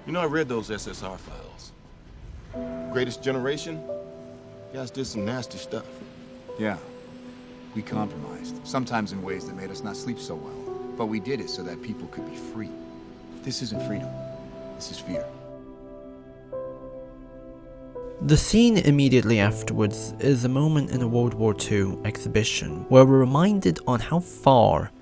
You know, I read those SSR files. Greatest Generation? You guys did some nasty stuff. Yeah. We compromised, sometimes in ways that made us not sleep so well. But we did it so that people could be free. This isn't freedom. This is fear. The scene immediately afterwards is a moment in a World War II exhibition where we're reminded on how far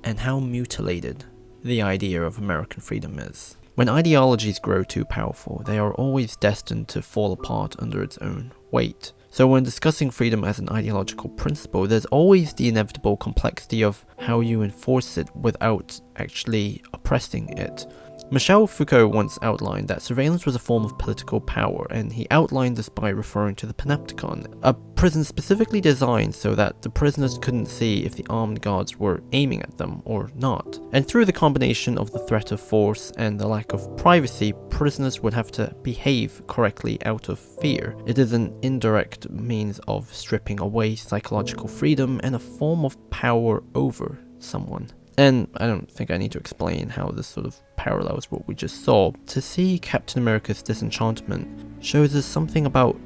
and how mutilated the idea of American freedom is. When ideologies grow too powerful, they are always destined to fall apart under its own weight. So when discussing freedom as an ideological principle, there's always the inevitable complexity of how you enforce it without actually oppressing it. Michel Foucault once outlined that surveillance was a form of political power, and he outlined this by referring to the Panopticon, a prison specifically designed so that the prisoners couldn't see if the armed guards were aiming at them or not. And through the combination of the threat of force and the lack of privacy, prisoners would have to behave correctly out of fear. It is an indirect means of stripping away psychological freedom and a form of power over someone. And I don't think I need to explain how this sort of parallels what we just saw. To see Captain America's disenchantment shows us something about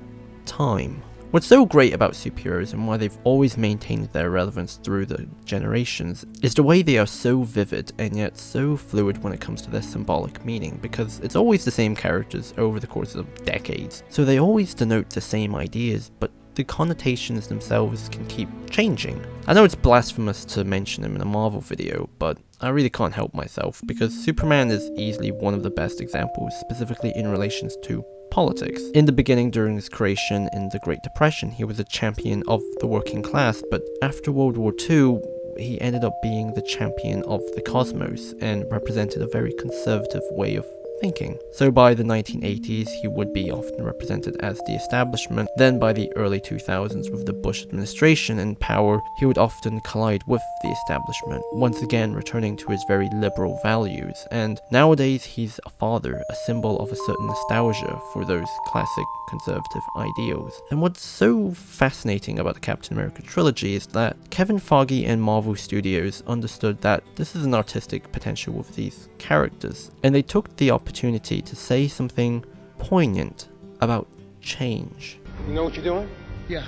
time. What's so great about superheroes and why they've always maintained their relevance through the generations is the way they are so vivid and yet so fluid when it comes to their symbolic meaning, because it's always the same characters over the course of decades. So they always denote the same ideas, but the connotations themselves can keep changing. I know it's blasphemous to mention him in a Marvel video, but I really can't help myself, because Superman is easily one of the best examples, specifically in relations to politics. In the beginning, during his creation in the Great Depression, he was a champion of the working class, but after World War II, he ended up being the champion of the cosmos and represented a very conservative way of thinking. So by the 1980s, he would be often represented as the establishment. Then by the early 2000s, with the Bush administration in power, he would often collide with the establishment, once again returning to his very liberal values. And nowadays, he's a father, a symbol of a certain nostalgia for those classic conservative ideals. And what's so fascinating about the Captain America trilogy is that Kevin Feige and Marvel Studios understood that this is an artistic potential with these characters, and they took the opportunity to say something poignant about change. You know what you're doing? Yeah.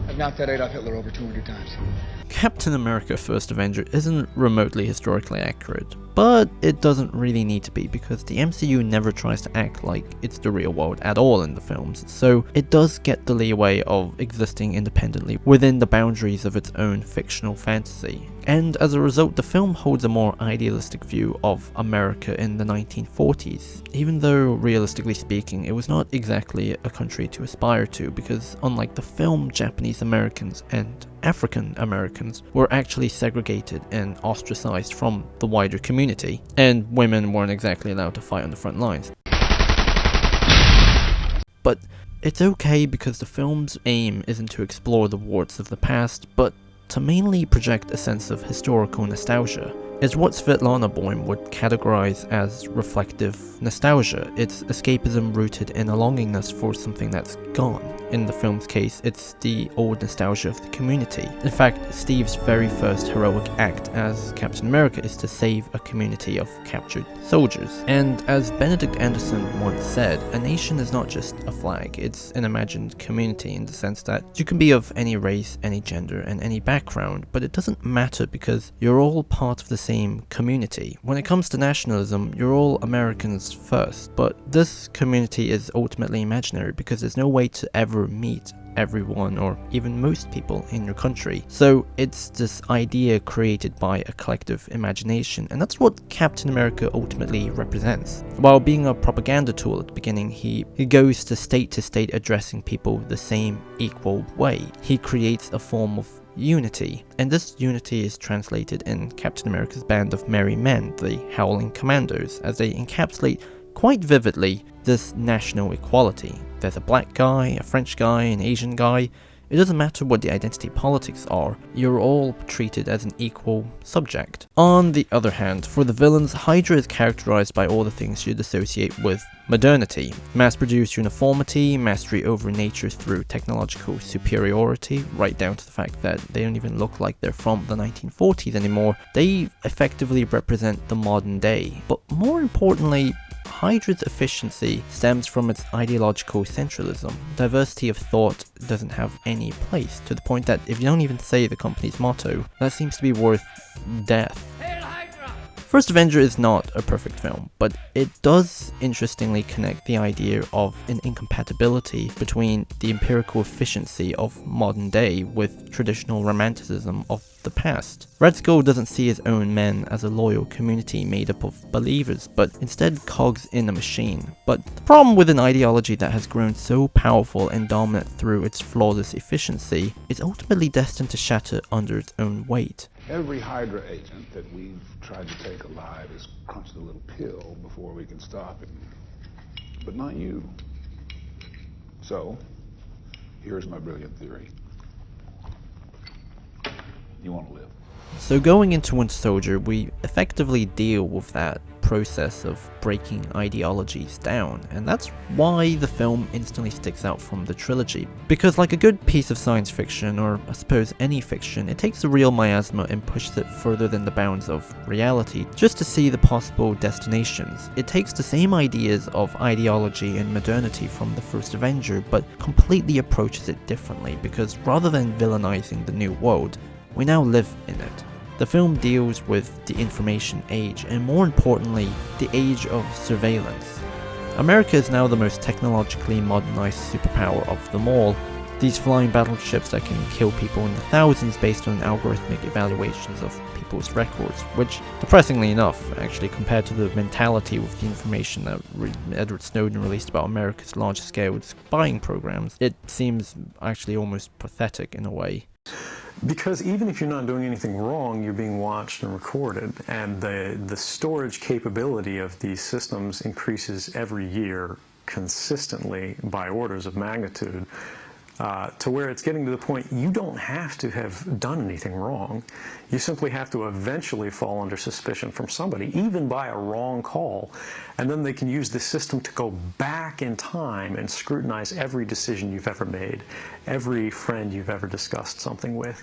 I've knocked that Adolf Hitler over 200 times. Captain America First Avenger isn't remotely historically accurate, but it doesn't really need to be, because the MCU never tries to act like it's the real world at all in the films, so it does get the leeway of existing independently within the boundaries of its own fictional fantasy. And as a result, the film holds a more idealistic view of America in the 1940s, even though realistically speaking it was not exactly a country to aspire to, because unlike the film, Japanese Americans and African Americans were actually segregated and ostracized from the wider community, and women weren't exactly allowed to fight on the front lines. But it's okay, because the film's aim isn't to explore the warts of the past, but to mainly project a sense of historical nostalgia. It's what Svetlana Boym would categorize as reflective nostalgia. It's escapism rooted in a longingness for something that's gone. In the film's case, it's the old nostalgia of the community. In fact, Steve's very first heroic act as Captain America is to save a community of captured soldiers. And as Benedict Anderson once said, a nation is not just a flag, it's an imagined community, in the sense that you can be of any race, any gender, and any background, but it doesn't matter because you're all part of the same community. When it comes to nationalism, you're all Americans first, but this community is ultimately imaginary because there's no way to ever meet everyone or even most people in your country. So it's this idea created by a collective imagination, and that's what Captain America ultimately represents. While being a propaganda tool at the beginning, he goes to state addressing people the same equal way. He creates a form of unity, and this unity is translated in Captain America's band of merry men, the Howling Commandos, as they encapsulate quite vividly this national equality. There's a black guy, a French guy, an Asian guy. It doesn't matter what the identity politics are, you're all treated as an equal subject. On the other hand, for the villains, Hydra is characterized by all the things you'd associate with modernity. Mass-produced uniformity, mastery over nature through technological superiority, right down to the fact that they don't even look like they're from the 1940s anymore. They effectively represent the modern day. But more importantly, Hydra's efficiency stems from its ideological centralism. Diversity of thought doesn't have any place, to the point that if you don't even say the company's motto, that seems to be worth death. First Avenger is not a perfect film, but it does interestingly connect the idea of an incompatibility between the empirical efficiency of modern day with traditional romanticism of the past. Red Skull doesn't see his own men as a loyal community made up of believers, but instead cogs in a machine. But the problem with an ideology that has grown so powerful and dominant through its flawless efficiency is ultimately destined to shatter under its own weight. Every Hydra agent that we've tried to take alive has crunched a little pill before we can stop it. But not you. So, here's my brilliant theory. You want to live. So going into Winter Soldier, we effectively deal with that process of breaking ideologies down, and that's why the film instantly sticks out from the trilogy. Because like a good piece of science fiction, or I suppose any fiction, it takes a real miasma and pushes it further than the bounds of reality, just to see the possible destinations. It takes the same ideas of ideology and modernity from the first Avenger, but completely approaches it differently, because rather than villainizing the new world, we now live in it. The film deals with the information age, and more importantly, the age of surveillance. America is now the most technologically modernized superpower of them all. These flying battleships that can kill people in the thousands based on algorithmic evaluations of people's records, which, depressingly enough, actually compared to the mentality with the information that Edward Snowden released about America's large-scale spying programs, it seems actually almost pathetic in a way. Because even if you're not doing anything wrong, you're being watched and recorded, and the storage capability of these systems increases every year consistently by orders of magnitude, to where it's getting to the point you don't have to have done anything wrong. You simply have to eventually fall under suspicion from somebody, even by a wrong call, and then they can use the system to go back in time and scrutinize every decision you've ever made, every friend you've ever discussed something with,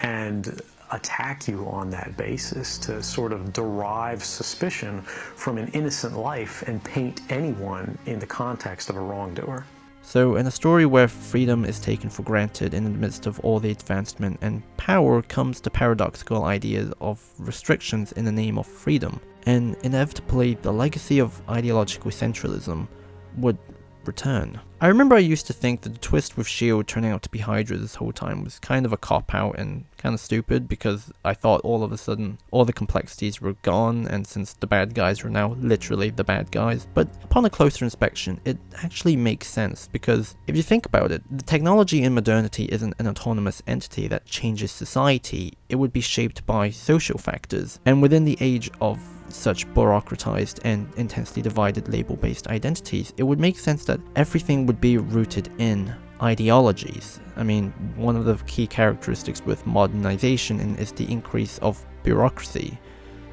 and attack you on that basis to sort of derive suspicion from an innocent life and paint anyone in the context of a wrongdoer. So in a story where freedom is taken for granted in the midst of all the advancement and power comes the paradoxical idea of restrictions in the name of freedom, and inevitably the legacy of ideological centralism would return. I remember I used to think that the twist with S.H.I.E.L.D. turning out to be Hydra this whole time was kind of a cop-out and kind of stupid, because I thought all of a sudden all the complexities were gone, and since the bad guys were now literally the bad guys. But upon a closer inspection, it actually makes sense, because if you think about it, the technology in modernity isn't an autonomous entity that changes society. It would be shaped by social factors, and within the age of such bureaucratized and intensely divided label-based identities, it would make sense that everything would be rooted in ideologies. I mean, one of the key characteristics with modernization is the increase of bureaucracy.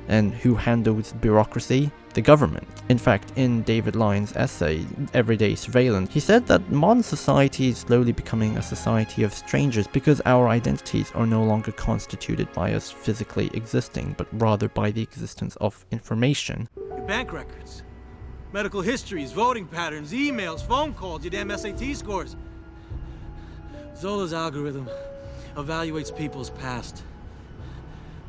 And who handles bureaucracy? The government. In fact, in David Lyon's essay, Everyday Surveillance, he said that modern society is slowly becoming a society of strangers because our identities are no longer constituted by us physically existing, but rather by the existence of information. Your bank records, medical histories, voting patterns, emails, phone calls, your damn SAT scores. Zola's algorithm evaluates people's past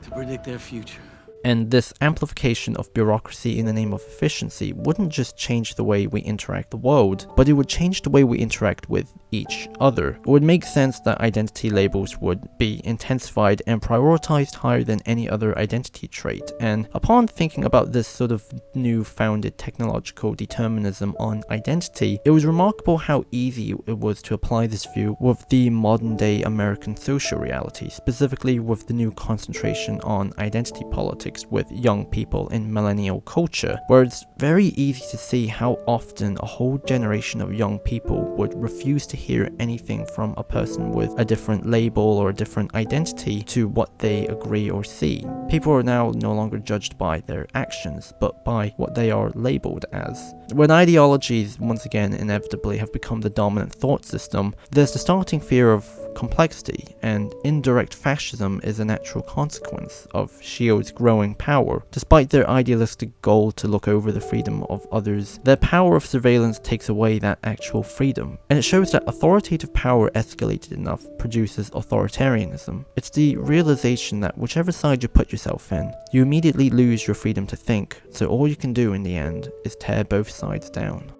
to predict their future. And this amplification of bureaucracy in the name of efficiency wouldn't just change the way we interact with the world, but it would change the way we interact with each other. It would make sense that identity labels would be intensified and prioritized higher than any other identity trait. And upon thinking about this sort of new-founded technological determinism on identity, it was remarkable how easy it was to apply this view with the modern-day American social reality, specifically with the new concentration on identity politics with young people in millennial culture, where it's very easy to see how often a whole generation of young people would refuse to hear anything from a person with a different label or a different identity to what they agree or see. People are now no longer judged by their actions, but by what they are labeled as. When ideologies once again inevitably have become the dominant thought system, there's the starting fear of complexity, and indirect fascism is a natural consequence of S.H.I.E.L.D's growing power. Despite their idealistic goal to look over the freedom of others, their power of surveillance takes away that actual freedom, and it shows that authoritative power escalated enough produces authoritarianism. It's the realization that whichever side you put yourself in, you immediately lose your freedom to think, so all you can do in the end is tear both sides down.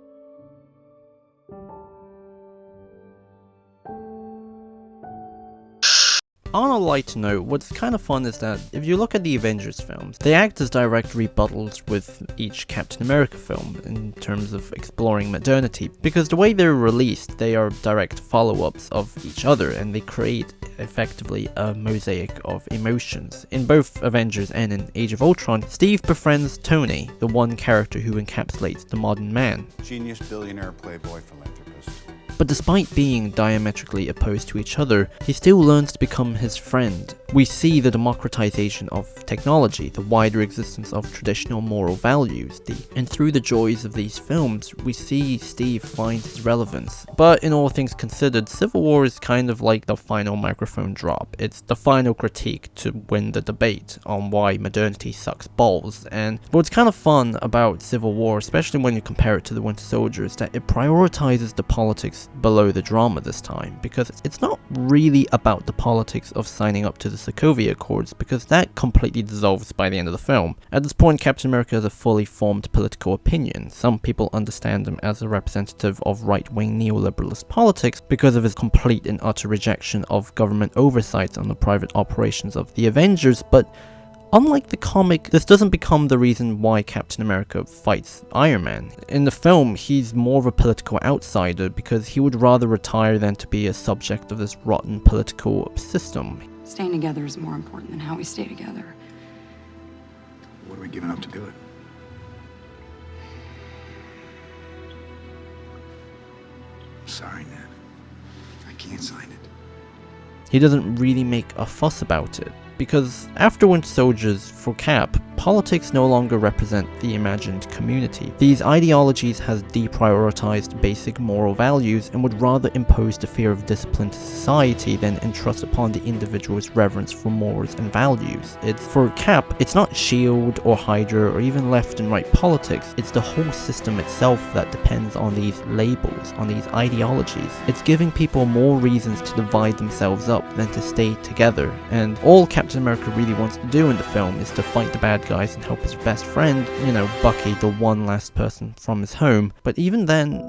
On a lighter note, what's kind of fun is that if you look at the Avengers films, they act as direct rebuttals with each Captain America film in terms of exploring modernity, because the way they're released, they are direct follow-ups of each other, and they create effectively a mosaic of emotions. In both Avengers and in Age of Ultron, Steve befriends Tony, the one character who encapsulates the modern man. Genius, billionaire, playboy, philanthropist. But despite being diametrically opposed to each other, he still learns to become his friend. We see the democratization of technology, the wider existence of traditional moral values, and through the joys of these films, we see Steve find his relevance. But in all things considered, Civil War is kind of like the final microphone drop. It's the final critique to win the debate on why modernity sucks balls. And what's kind of fun about Civil War, especially when you compare it to The Winter Soldier, is that it prioritizes the politics below the drama this time, because it's not really about the politics of signing up to the Sokovia Accords, because that completely dissolves by the end of the film. At this point, Captain America has a fully formed political opinion. Some people understand him as a representative of right-wing neoliberalist politics because of his complete and utter rejection of government oversight on the private operations of the Avengers, but unlike the comic, this doesn't become the reason why Captain America fights Iron Man. In the film, he's more of a political outsider because he would rather retire than to be a subject of this rotten political system. Staying together is more important than how we stay together. What are we giving up to do it? Sorry, Ned. I can't sign it. He doesn't really make a fuss about it, because after Winter Soldiers, for Cap, politics no longer represent the imagined community. These ideologies has deprioritized basic moral values and would rather impose the fear of discipline to society than entrust upon the individual's reverence for morals and values. For Cap, it's not S.H.I.E.L.D. or Hydra or even left and right politics, it's the whole system itself that depends on these labels, on these ideologies. It's giving people more reasons to divide themselves up than to stay together, and all Captain America really wants to do in the film is to fight the bad guys and help his best friend, Bucky, the one last person from his home. But even then,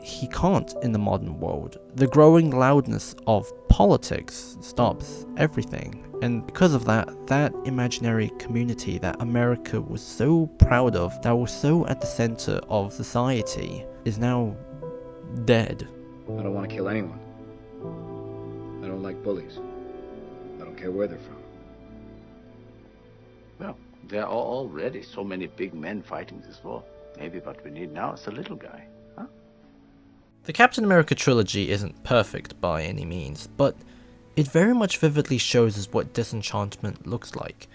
he can't in the modern world. The growing loudness of politics stops everything. And because of that, that imaginary community that America was so proud of, that was so at the center of society, is now dead. I don't want to kill anyone. I don't like bullies. I don't care where they're from. Well, there are already so many big men fighting this war. Maybe what we need now is a little guy, huh? The Captain America trilogy isn't perfect by any means, but it very much vividly shows us what disenchantment looks like.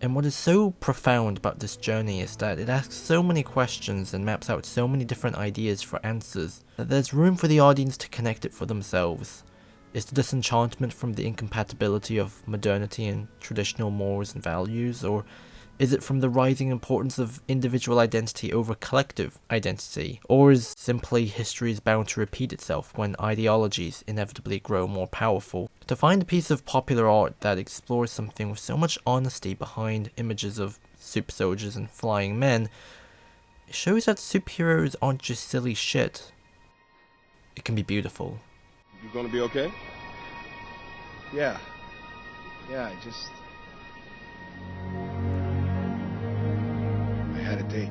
And what is so profound about this journey is that it asks so many questions and maps out so many different ideas for answers that there's room for the audience to connect it for themselves. Is the disenchantment from the incompatibility of modernity and traditional morals and values, or is it from the rising importance of individual identity over collective identity, or is simply history is bound to repeat itself when ideologies inevitably grow more powerful? To find a piece of popular art that explores something with so much honesty behind images of super soldiers and flying men, it shows that superheroes aren't just silly shit. It can be beautiful. You gonna be okay? Yeah, I had a date.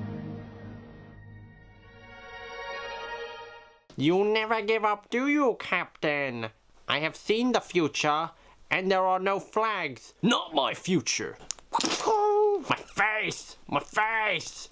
You never give up, do you, Captain? I have seen the future, and there are no flags. Not my future! My face! My face!